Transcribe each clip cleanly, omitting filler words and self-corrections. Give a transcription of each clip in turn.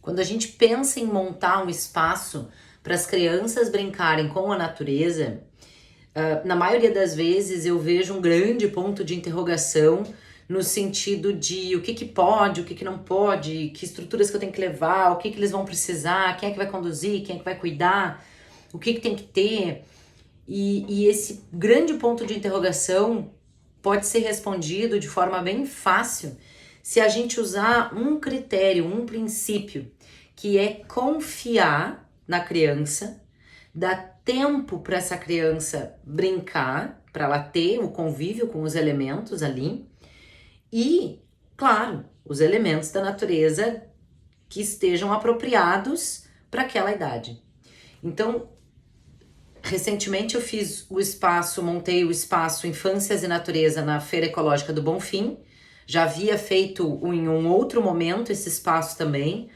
Quando a gente pensa em montar um espaço para as crianças brincarem com a natureza, na maioria das vezes eu vejo um grande ponto de interrogação no sentido de o que que pode, o que que não pode, que estruturas que eu tenho que levar, o que que eles vão precisar, quem é que vai conduzir, quem é que vai cuidar, o que que tem que ter. E esse grande ponto de interrogação pode ser respondido de forma bem fácil se a gente usar um critério, um princípio, que é confiar na criança, dar tempo para essa criança brincar, para ela ter o convívio com os elementos ali e, claro, os elementos da natureza que estejam apropriados para aquela idade. Então, recentemente eu fiz montei o espaço Infâncias e Natureza na Feira Ecológica do Bonfim. Já havia feito em um outro momento esse espaço também.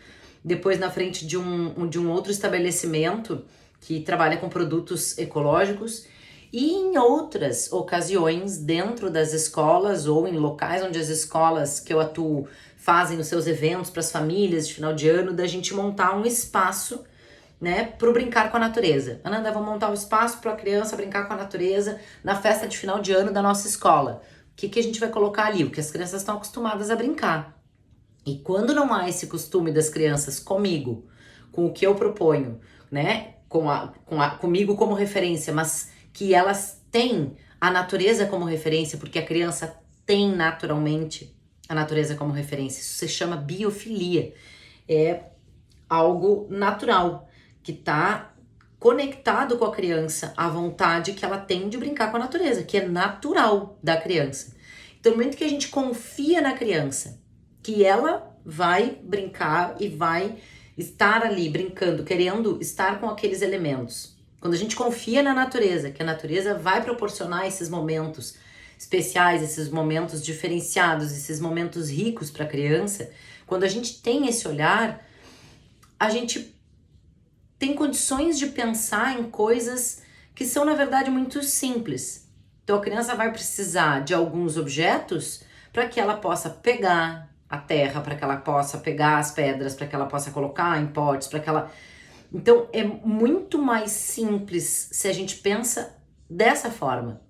Depois na frente de um outro estabelecimento que trabalha com produtos ecológicos. E em outras ocasiões, dentro das escolas ou em locais onde as escolas que eu atuo fazem os seus eventos para as famílias de final de ano, da gente montar um espaço, né, pro brincar com a natureza. Ananda, vamos montar um espaço para a criança brincar com a natureza na festa de final de ano da nossa escola. O que que a gente vai colocar ali? O que as crianças estão acostumadas a brincar. E quando não há esse costume das crianças comigo, com o que eu proponho, né, comigo como referência, mas que elas têm a natureza como referência, porque a criança tem naturalmente a natureza como referência. Isso se chama biofilia. É algo natural, que está conectado com a criança, a vontade que ela tem de brincar com a natureza, que é natural da criança. Então, no momento que a gente confia na criança, que ela vai brincar e vai estar ali brincando, querendo estar com aqueles elementos. Quando a gente confia na natureza, que a natureza vai proporcionar esses momentos especiais, esses momentos diferenciados, esses momentos ricos para a criança, quando a gente tem esse olhar, a gente tem condições de pensar em coisas que são, na verdade, muito simples. Então, a criança vai precisar de alguns objetos para que ela possa pegar a terra, para que ela possa pegar as pedras, para que ela possa colocar em potes, para que ela... Então, é muito mais simples se a gente pensa dessa forma.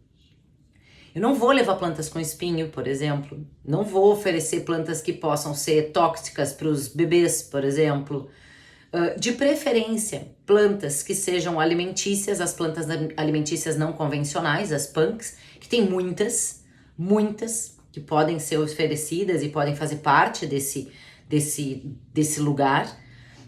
Eu não vou levar plantas com espinho, por exemplo. Não vou oferecer plantas que possam ser tóxicas para os bebês, por exemplo. De preferência, plantas que sejam alimentícias, as plantas alimentícias não convencionais, as punks, que tem muitas que podem ser oferecidas e podem fazer parte desse lugar,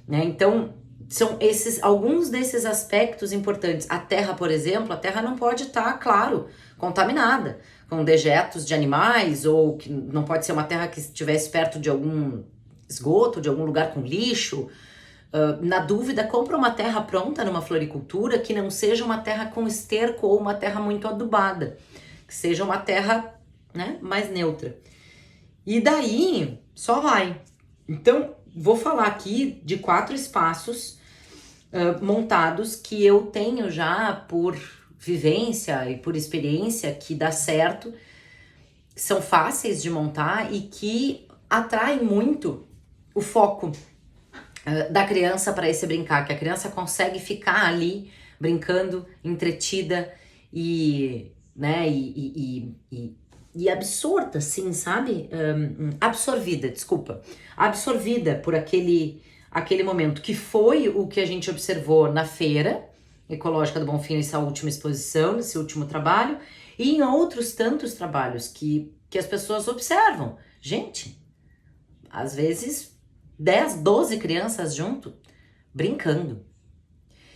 né? Então, são alguns desses aspectos importantes. A terra, por exemplo, a terra não pode estar, claro, contaminada com dejetos de animais, ou que não pode ser uma terra que estivesse perto de algum esgoto, de algum lugar com lixo. Na dúvida, compra uma terra pronta numa floricultura que não seja uma terra com esterco ou uma terra muito adubada, que seja uma terra, né, mais neutra. E daí, só vai. Então, vou falar aqui de 4 espaços montados que eu tenho já por vivência e por experiência que dá certo, são fáceis de montar e que atraem muito o foco da criança para esse brincar, que a criança consegue ficar ali brincando, entretida e, né, e absorta, assim, sabe? Absorvida por aquele momento, que foi o que a gente observou na Feira Ecológica do Bonfim, nessa última exposição, nesse último trabalho, e em outros tantos trabalhos que as pessoas observam. Gente, às vezes 10, 12 crianças junto, brincando.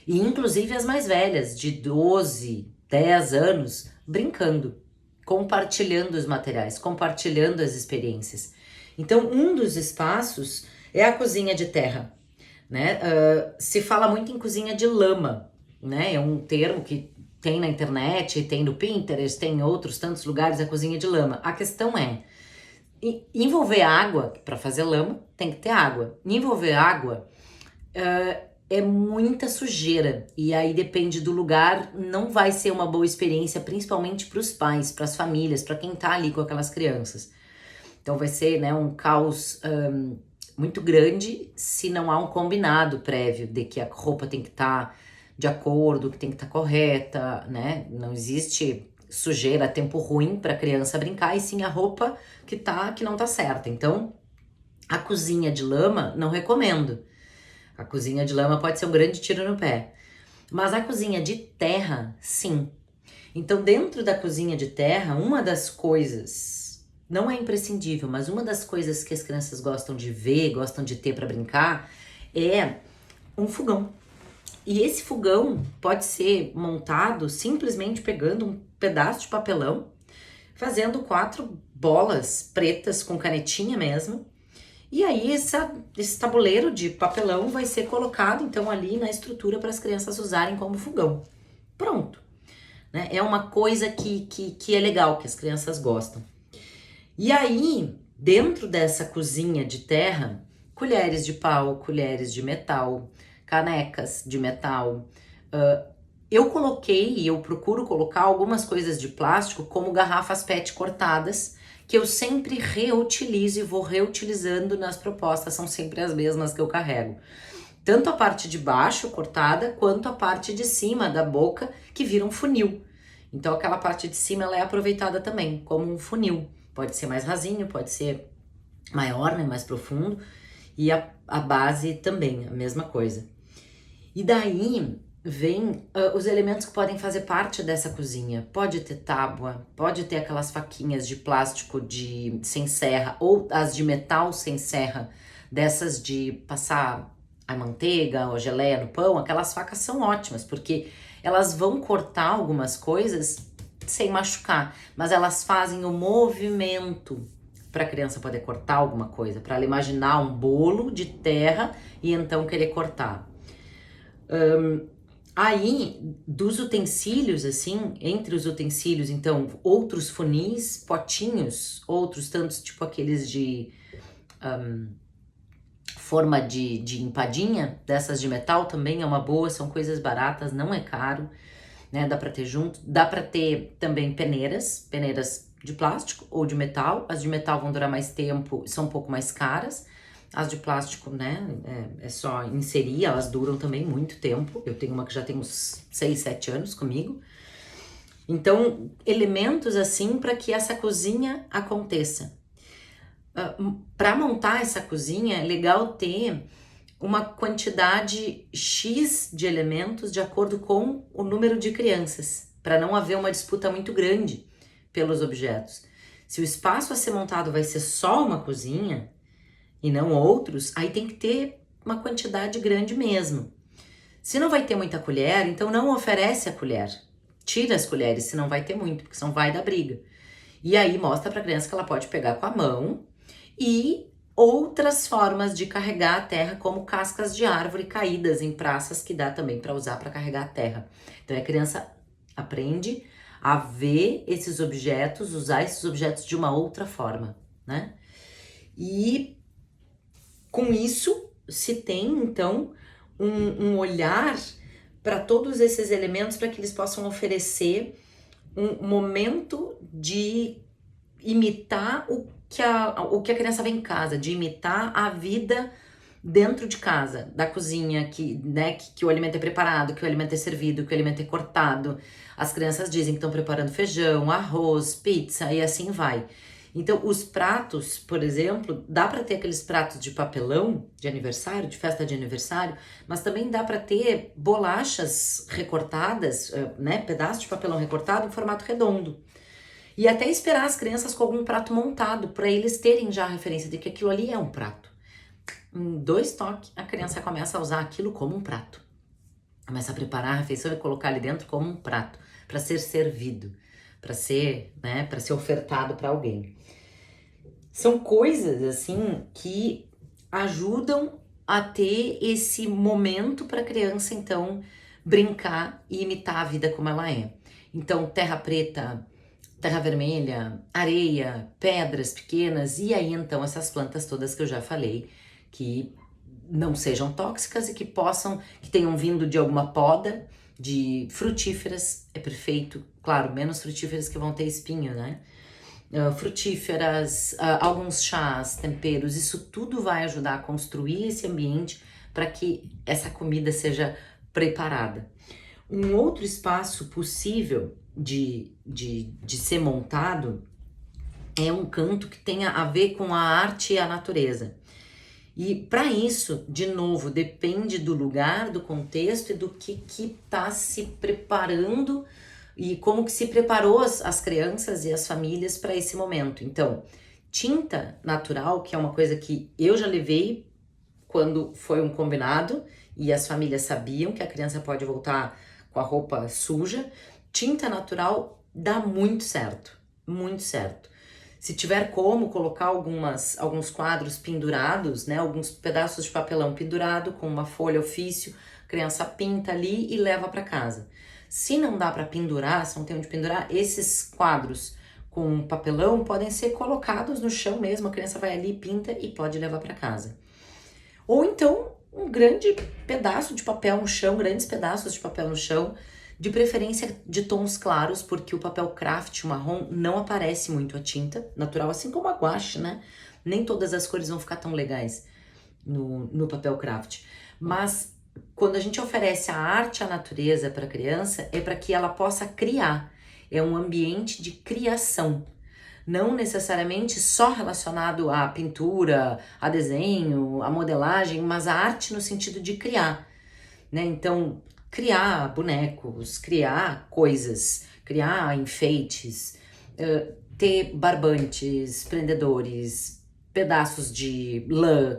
E inclusive as mais velhas, de 12, 10 anos, brincando, compartilhando os materiais, compartilhando as experiências. Então, um dos espaços é a cozinha de terra, né? Se fala muito em cozinha de lama, né? É um termo que tem na internet, tem no Pinterest, tem em outros tantos lugares a cozinha de lama. A questão é, envolver água, para fazer lama, tem que ter água. Envolver água é muita sujeira. E aí depende do lugar, não vai ser uma boa experiência, principalmente para os pais, para as famílias, para quem tá ali com aquelas crianças. Então vai ser, né, um caos muito grande se não há um combinado prévio de que a roupa tem que estar de acordo, que tem que estar correta, né? Não existe sujeira, tempo ruim para criança brincar, e sim a roupa que não tá certa. Então, a cozinha de lama não recomendo. A cozinha de lama pode ser um grande tiro no pé. Mas a cozinha de terra, sim. Então, dentro da cozinha de terra, uma das coisas, não é imprescindível, mas uma das coisas que as crianças gostam de ver, gostam de ter para brincar, é um fogão. E esse fogão pode ser montado simplesmente pegando um pedaço de papelão, fazendo 4 bolas pretas com canetinha mesmo. E aí esse tabuleiro de papelão vai ser colocado então ali na estrutura para as crianças usarem como fogão. Pronto. Né? É uma coisa que é legal, que as crianças gostam. E aí, dentro dessa cozinha de terra, colheres de pau, colheres de metal, canecas de metal. Eu coloquei e eu procuro colocar algumas coisas de plástico, como garrafas PET cortadas, que eu sempre reutilizo e vou reutilizando nas propostas, são sempre as mesmas que eu carrego. Tanto a parte de baixo cortada, quanto a parte de cima da boca, que vira um funil. Então aquela parte de cima ela é aproveitada também como um funil. Pode ser mais rasinho, pode ser maior, né, mais profundo. E a base também, a mesma coisa. E daí vem os elementos que podem fazer parte dessa cozinha. Pode ter tábua, pode ter aquelas faquinhas de plástico sem serra, ou as de metal sem serra, dessas de passar a manteiga ou a geleia no pão. Aquelas facas são ótimas, porque elas vão cortar algumas coisas sem machucar, mas elas fazem o movimento para a criança poder cortar alguma coisa, para ela imaginar um bolo de terra e então querer cortar. Aí, dos utensílios, assim, entre os utensílios, então, outros funis, potinhos, outros tantos, tipo aqueles de forma de empadinha, dessas de metal também é uma boa, são coisas baratas, não é caro, né? Dá pra ter junto. Dá pra ter também peneiras de plástico ou de metal. As de metal vão durar mais tempo, são um pouco mais caras. As de plástico, né, é só inserir, elas duram também muito tempo. Eu tenho uma que já tem uns 6, 7 anos comigo. Então, elementos assim para que essa cozinha aconteça. Para montar essa cozinha, é legal ter uma quantidade X de elementos de acordo com o número de crianças, para não haver uma disputa muito grande pelos objetos. Se o espaço a ser montado vai ser só uma cozinha e não outros, aí tem que ter uma quantidade grande mesmo. Se não vai ter muita colher, então não oferece a colher. Tira as colheres, se não vai ter muito, porque senão vai dar briga. E aí mostra para a criança que ela pode pegar com a mão e outras formas de carregar a terra, como cascas de árvore caídas em praças, que dá também para usar para carregar a terra. Então a criança aprende a ver esses objetos, usar esses objetos de uma outra forma, né? E com isso se tem então um olhar para todos esses elementos, para que eles possam oferecer um momento de imitar o que a criança vê em casa, de imitar a vida dentro de casa, da cozinha, que o alimento é preparado, que o alimento é servido, que o alimento é cortado. As crianças dizem que estão preparando feijão, arroz, pizza e assim vai. Então, os pratos, por exemplo, dá para ter aqueles pratos de papelão de aniversário, de festa de aniversário, mas também dá para ter bolachas recortadas, né, pedaço de papelão recortado em formato redondo. E até esperar as crianças com algum prato montado, para eles terem já a referência de que aquilo ali é um prato. Em 2 toques, a criança começa a usar aquilo como um prato. Começa a preparar a refeição e colocar ali dentro como um prato, para ser servido, para ser ofertado para alguém. São coisas, assim, que ajudam a ter esse momento para a criança, então, brincar e imitar a vida como ela é. Então, terra preta, terra vermelha, areia, pedras pequenas, e aí então essas plantas todas que eu já falei, que não sejam tóxicas e que tenham vindo de alguma poda, de frutíferas, é perfeito, claro, menos frutíferas que vão ter espinho, né? frutíferas, alguns chás, temperos, isso tudo vai ajudar a construir esse ambiente para que essa comida seja preparada. Um outro espaço possível de ser montado é um canto que tenha a ver com a arte e a natureza. E para isso, de novo, depende do lugar, do contexto e do que está se preparando e como que se preparou as crianças e as famílias para esse momento. Então, tinta natural, que é uma coisa que eu já levei quando foi um combinado e as famílias sabiam que a criança pode voltar com a roupa suja, tinta natural dá muito certo, muito certo. Se tiver como colocar alguns quadros pendurados, né, alguns pedaços de papelão pendurado com uma folha ofício, a criança pinta ali e leva para casa. Se não dá para pendurar, se não tem onde pendurar, esses quadros com papelão podem ser colocados no chão mesmo, a criança vai ali, pinta e pode levar para casa. Ou então um grande pedaço de papel no chão, grandes pedaços de papel no chão, de preferência de tons claros, porque o papel craft marrom não aparece muito a tinta natural, assim como a guache, né? Nem todas as cores vão ficar tão legais no papel craft. Mas quando a gente oferece a arte à natureza para a criança, é para que ela possa criar. É um ambiente de criação. Não necessariamente só relacionado à pintura, a desenho, a modelagem, mas a arte no sentido de criar, né? Então, criar bonecos, criar coisas, criar enfeites, ter barbantes, prendedores, pedaços de lã,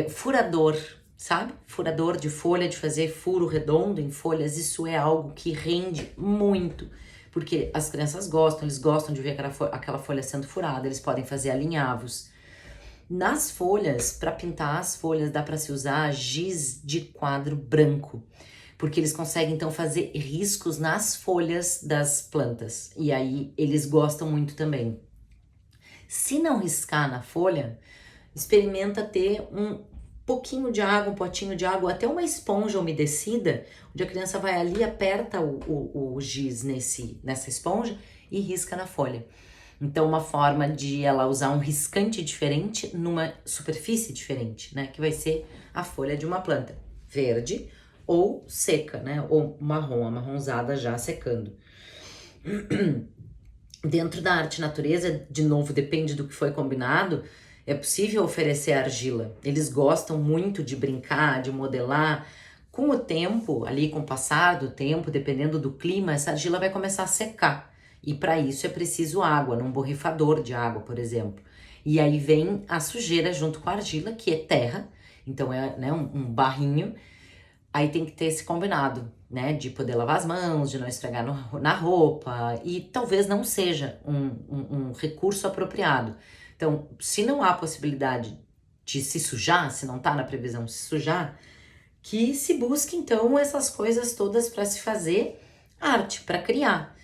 furador, sabe? Furador de folha, de fazer furo redondo em folhas, isso é algo que rende muito, porque as crianças gostam, eles gostam de ver aquela folha sendo furada, eles podem fazer alinhavos. Nas folhas, para pintar as folhas, dá para se usar giz de quadro branco, porque eles conseguem então fazer riscos nas folhas das plantas, e aí eles gostam muito também. Se não riscar na folha, experimenta ter um pouquinho de água, um potinho de água, até uma esponja umedecida, onde a criança vai ali, aperta o giz nessa esponja e risca na folha. Então, uma forma de ela usar um riscante diferente numa superfície diferente, né? Que vai ser a folha de uma planta verde ou seca, né? Ou marrom, amarronzada já secando. Dentro da arte natureza, de novo, depende do que foi combinado, é possível oferecer argila. Eles gostam muito de brincar, de modelar. Com o tempo, ali com o passar do tempo, dependendo do clima, essa argila vai começar a secar. E para isso é preciso água, num borrifador de água, por exemplo. E aí vem a sujeira junto com a argila, que é terra, então é, né, um barrinho. Aí tem que ter esse combinado, né, de poder lavar as mãos, de não esfregar na roupa, e talvez não seja um recurso apropriado. Então, se não há possibilidade de se sujar, se não tá na previsão de se sujar, que se busque então essas coisas todas para se fazer arte, para criar.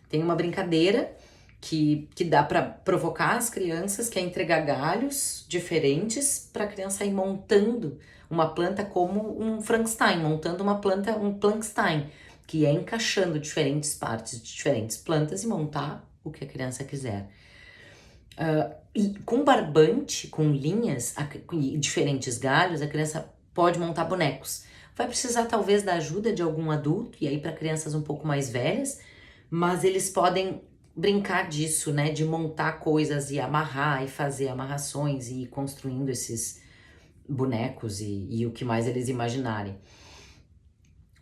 Tem uma brincadeira que dá para provocar as crianças, que é entregar galhos diferentes para a criança ir montando uma planta como um Frankenstein, montando uma planta, um Plankenstein, que é encaixando diferentes partes de diferentes plantas e montar o que a criança quiser. E com barbante, com linhas e diferentes galhos, a criança pode montar bonecos. Vai precisar talvez da ajuda de algum adulto, e aí para crianças um pouco mais velhas, mas eles podem brincar disso, né? De montar coisas e amarrar e fazer amarrações e ir construindo esses bonecos e o que mais eles imaginarem.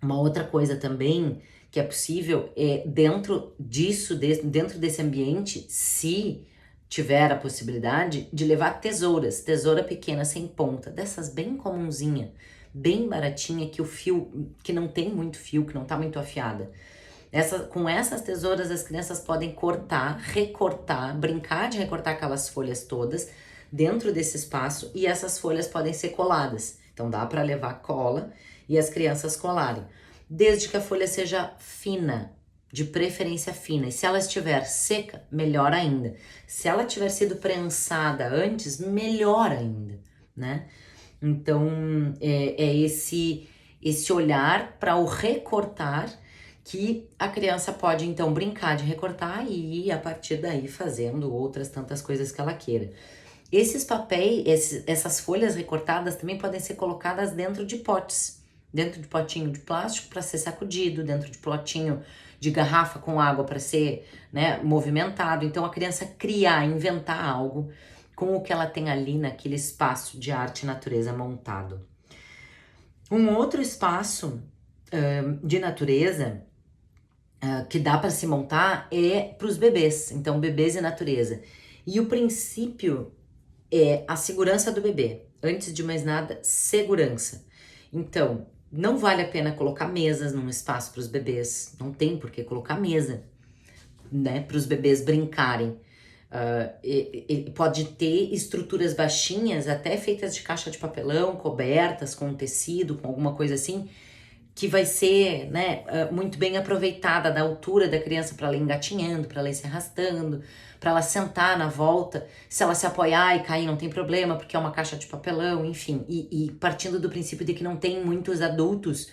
Uma outra coisa também que é possível é dentro disso, dentro desse ambiente, se tiver a possibilidade de levar tesoura pequena sem ponta, dessas bem comunzinha, bem baratinha, que o fio, que não tem muito fio, que não tá muito afiada. Com essas tesouras as crianças podem cortar, recortar, brincar de recortar aquelas folhas todas dentro desse espaço, e essas folhas podem ser coladas. Então dá para levar cola e as crianças colarem, desde que a folha seja fina, de preferência fina. E se ela estiver seca, melhor ainda. Se ela tiver sido prensada antes, melhor ainda, né? Então é esse olhar para o recortar que a criança pode então brincar de recortar e ir a partir daí fazendo outras tantas coisas que ela queira. Esses papéis, essas folhas recortadas também podem ser colocadas dentro de potes, dentro de potinho de plástico para ser sacudido, dentro de potinho de garrafa com água para ser, né, movimentado. Então a criança criar, inventar algo com o que ela tem ali naquele espaço de arte e natureza montado. Um outro espaço de natureza que dá para se montar é para os bebês, então bebês e natureza. E o princípio é a segurança do bebê. Antes de mais nada, segurança. Então, não vale a pena colocar mesas num espaço para os bebês. Não tem por que colocar mesa, né? Para os bebês brincarem. Pode ter estruturas baixinhas, até feitas de caixa de papelão, cobertas com tecido, com alguma coisa assim, que vai ser, né, muito bem aproveitada da altura da criança para ela ir engatinhando, para ela ir se arrastando, para ela sentar na volta. Se ela se apoiar e cair, não tem problema, porque é uma caixa de papelão, enfim. E partindo do princípio de que não tem muitos adultos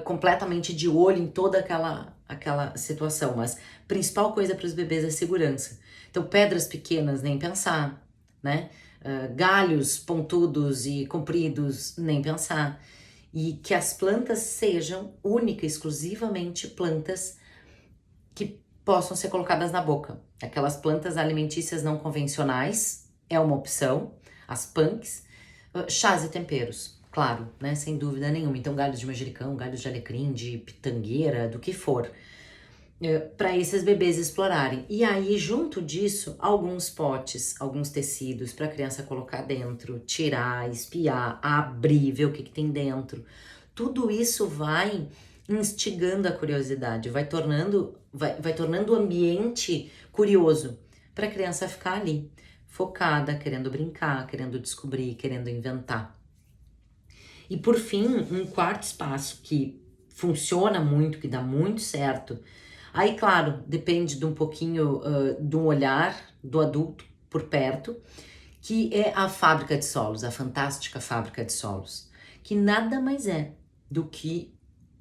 completamente de olho em toda aquela situação. Mas a principal coisa para os bebês é segurança. Então, pedras pequenas, nem pensar, né? Galhos pontudos e compridos, nem pensar. E que as plantas sejam única e exclusivamente plantas que possam ser colocadas na boca. Aquelas plantas alimentícias não convencionais é uma opção, as punks, chás e temperos, claro, né, sem dúvida nenhuma. Então galhos de manjericão, galhos de alecrim, de pitangueira, do que for, para esses bebês explorarem. E aí, junto disso, alguns potes, alguns tecidos para a criança colocar dentro, tirar, espiar, abrir, ver o que tem dentro. Tudo isso vai instigando a curiosidade, vai tornando o ambiente curioso para a criança ficar ali, focada, querendo brincar, querendo descobrir, querendo inventar. E por fim, um quarto espaço que funciona muito, que dá muito certo. Aí, claro, depende de um pouquinho do olhar do adulto por perto, que é a fábrica de solos, a fantástica fábrica de solos, que nada mais é do que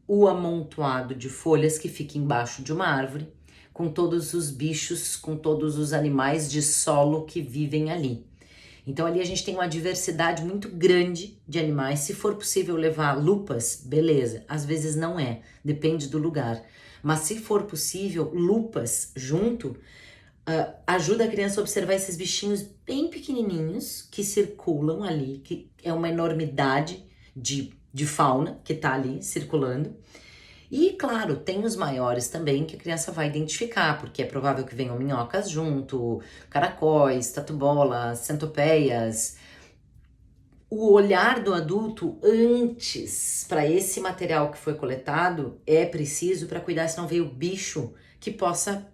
o amontoado de folhas que fica embaixo de uma árvore, com todos os bichos, com todos os animais de solo que vivem ali. Então ali a gente tem uma diversidade muito grande de animais. Se for possível levar lupas, beleza. Às vezes não é, depende do lugar. Mas se for possível, lupas junto, ajuda a criança a observar esses bichinhos bem pequenininhos que circulam ali, que é uma enormidade de fauna que tá ali circulando. E, claro, tem os maiores também que a criança vai identificar, porque é provável que venham minhocas junto, caracóis, tatu-bolas, centopeias. O olhar do adulto antes para esse material que foi coletado é preciso para cuidar, se não veio bicho que possa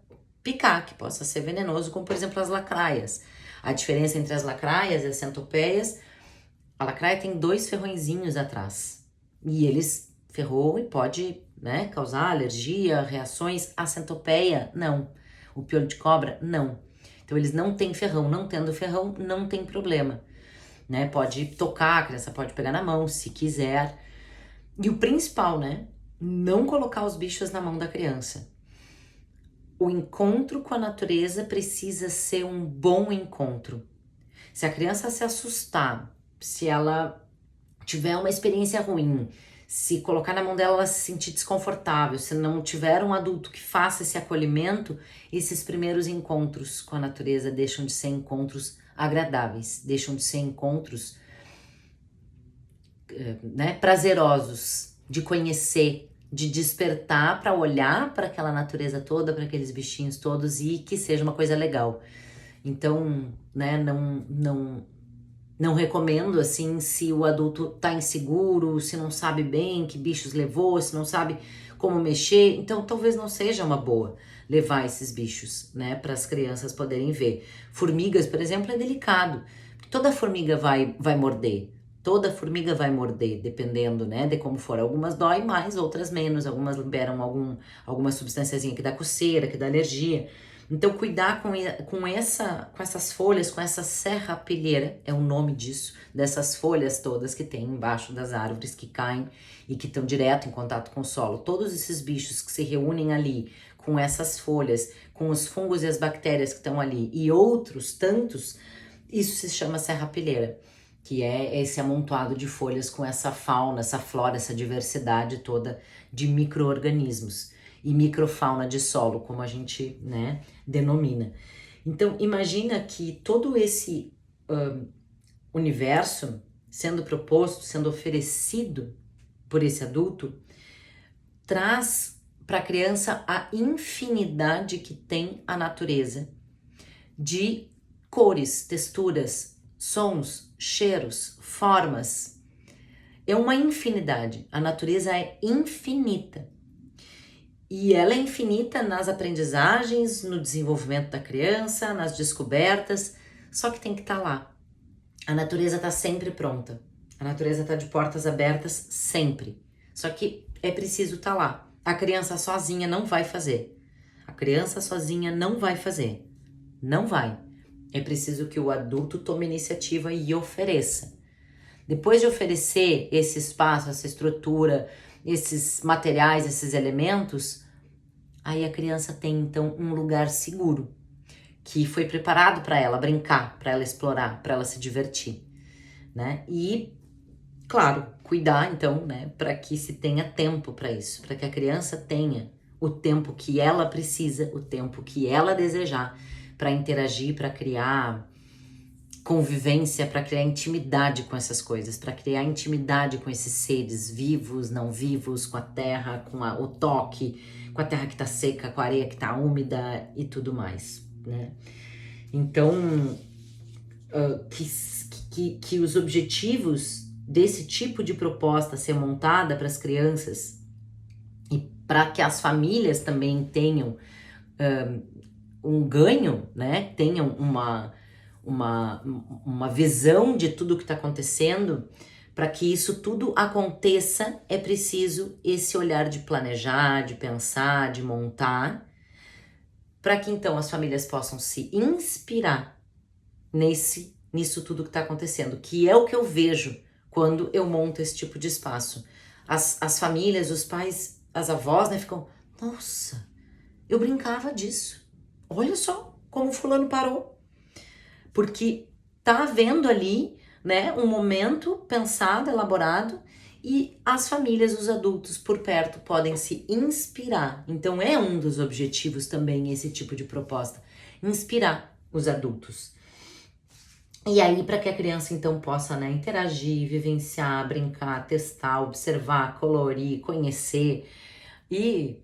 picar, que possa ser venenoso, como por exemplo as lacraias. A diferença entre as lacraias e as centopeias, a lacraia tem 2 ferrõezinhos atrás e eles ferrou e pode, né, causar alergia, reações. A centopeia, não. O piolho de cobra, não. Então eles não têm ferrão, não tendo ferrão, não tem problema, né? Pode tocar, a criança pode pegar na mão se quiser. E o principal, né, não colocar os bichos na mão da criança. O encontro com a natureza precisa ser um bom encontro. Se a criança se assustar, se ela tiver uma experiência ruim, se colocar na mão dela ela se sentir desconfortável, se não tiver um adulto que faça esse acolhimento, esses primeiros encontros com a natureza deixam de ser encontros agradáveis, deixam de ser encontros, né, prazerosos, de conhecer, de despertar para olhar para aquela natureza toda, para aqueles bichinhos todos e que seja uma coisa legal. Então, né, não recomendo, assim, se o adulto tá inseguro, se não sabe bem que bichos levou, se não sabe como mexer. Então, talvez não seja uma boa levar esses bichos, né, para as crianças poderem ver. Formigas, por exemplo, é delicado. Toda formiga vai morder. Toda formiga vai morder, dependendo, né, de como for. Algumas doem mais, outras menos. Algumas liberam alguma substânciazinha que dá coceira, que dá alergia. Então, cuidar com essas folhas, com essa serrapilheira, é o nome disso, dessas folhas todas que tem embaixo das árvores, que caem e que estão direto em contato com o solo. Todos esses bichos que se reúnem ali, com essas folhas, com os fungos e as bactérias que estão ali, e outros tantos, isso se chama serrapilheira, que é esse amontoado de folhas com essa fauna, essa flora, essa diversidade toda de micro-organismos e microfauna de solo, como a gente, né, denomina. Então, imagina que todo esse universo sendo proposto, sendo oferecido por esse adulto, traz para a criança a infinidade que tem a natureza de cores, texturas, sons, cheiros, formas. É uma infinidade. A natureza é infinita. E ela é infinita nas aprendizagens, no desenvolvimento da criança, nas descobertas, só que tem que estar lá. A natureza está sempre pronta. A natureza está de portas abertas sempre. Só que é preciso estar lá. A criança sozinha não vai fazer. A criança sozinha não vai fazer. Não vai. É preciso que o adulto tome iniciativa e ofereça. Depois de oferecer esse espaço, essa estrutura, esses materiais, esses elementos, aí a criança tem então um lugar seguro, que foi preparado para ela brincar, para ela explorar, para ela se divertir, né? E, claro, cuidar então, né, para que se tenha tempo para isso, para que a criança tenha o tempo que ela precisa, o tempo que ela desejar, para interagir, para criar convivência, para criar intimidade com essas coisas, para criar intimidade com esses seres vivos, não vivos, com a terra, com o toque, com a terra que tá seca, com a areia que tá úmida e tudo mais, né? Então, que os objetivos desse tipo de proposta ser montada para as crianças e para que as famílias também tenham um ganho, né? Tenham uma visão de tudo que está acontecendo. Para que isso tudo aconteça, é preciso esse olhar de planejar, de pensar, de montar, para que então as famílias possam se inspirar nisso tudo que está acontecendo, que é o que eu vejo quando eu monto esse tipo de espaço. As famílias, os pais, as avós, né, ficam, nossa, eu brincava disso. Olha só como fulano parou. Porque tá havendo ali, né, um momento pensado, elaborado, e as famílias, os adultos por perto podem se inspirar. Então é um dos objetivos também esse tipo de proposta, inspirar os adultos. E aí para que a criança então possa, né, interagir, vivenciar, brincar, testar, observar, colorir, conhecer e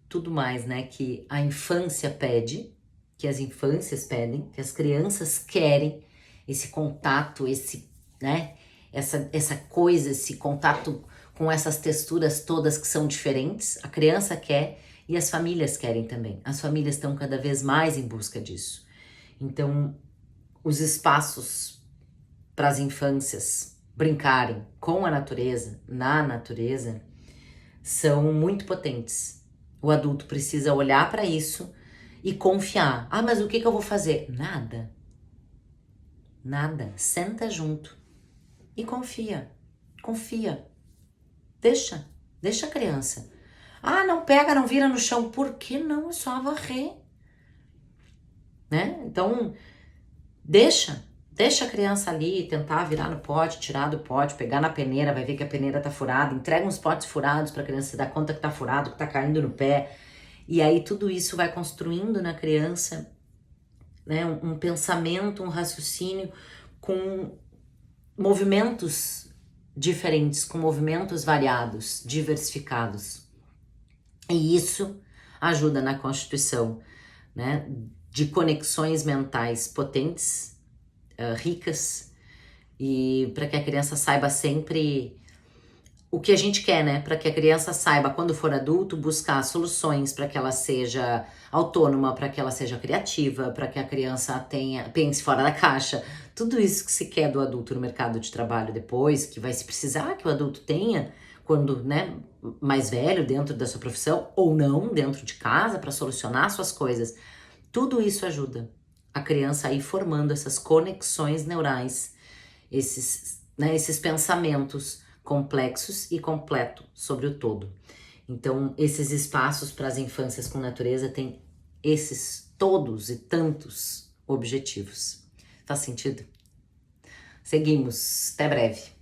tudo mais, né, que a infância pede, que as infâncias pedem, que as crianças querem, esse contato, né, essa coisa, esse contato com essas texturas todas que são diferentes, a criança quer e as famílias querem também. As famílias estão cada vez mais em busca disso. Então, os espaços para as infâncias brincarem com a natureza, na natureza, são muito potentes. O adulto precisa olhar para isso e confiar. Ah, mas o que eu vou fazer? Nada. Nada. Senta junto e confia. Confia. Deixa a criança. Ah, não pega, não vira no chão. Por que não? É só varrer. Né? Então, deixa a criança ali tentar virar no pote, tirar do pote, pegar na peneira, vai ver que a peneira tá furada. Entrega uns potes furados para a criança se dar conta que tá furado, que tá caindo no pé. E aí tudo isso vai construindo na criança, né, um pensamento, um raciocínio com movimentos diferentes, com movimentos variados, diversificados. E isso ajuda na constituição, né, de conexões mentais potentes, ricas, e para que a criança saiba sempre o que a gente quer, né? Para que a criança saiba, quando for adulto, buscar soluções para que ela seja autônoma, para que ela seja criativa, para que a criança pense fora da caixa. Tudo isso que se quer do adulto no mercado de trabalho depois, que vai se precisar que o adulto tenha quando, né, mais velho dentro da sua profissão ou não, dentro de casa, para solucionar suas coisas. Tudo isso ajuda a criança a ir formando essas conexões neurais, esses pensamentos complexos e completos sobre o todo. Então, esses espaços para as infâncias com natureza têm esses todos e tantos objetivos. Faz sentido? Seguimos. Até breve.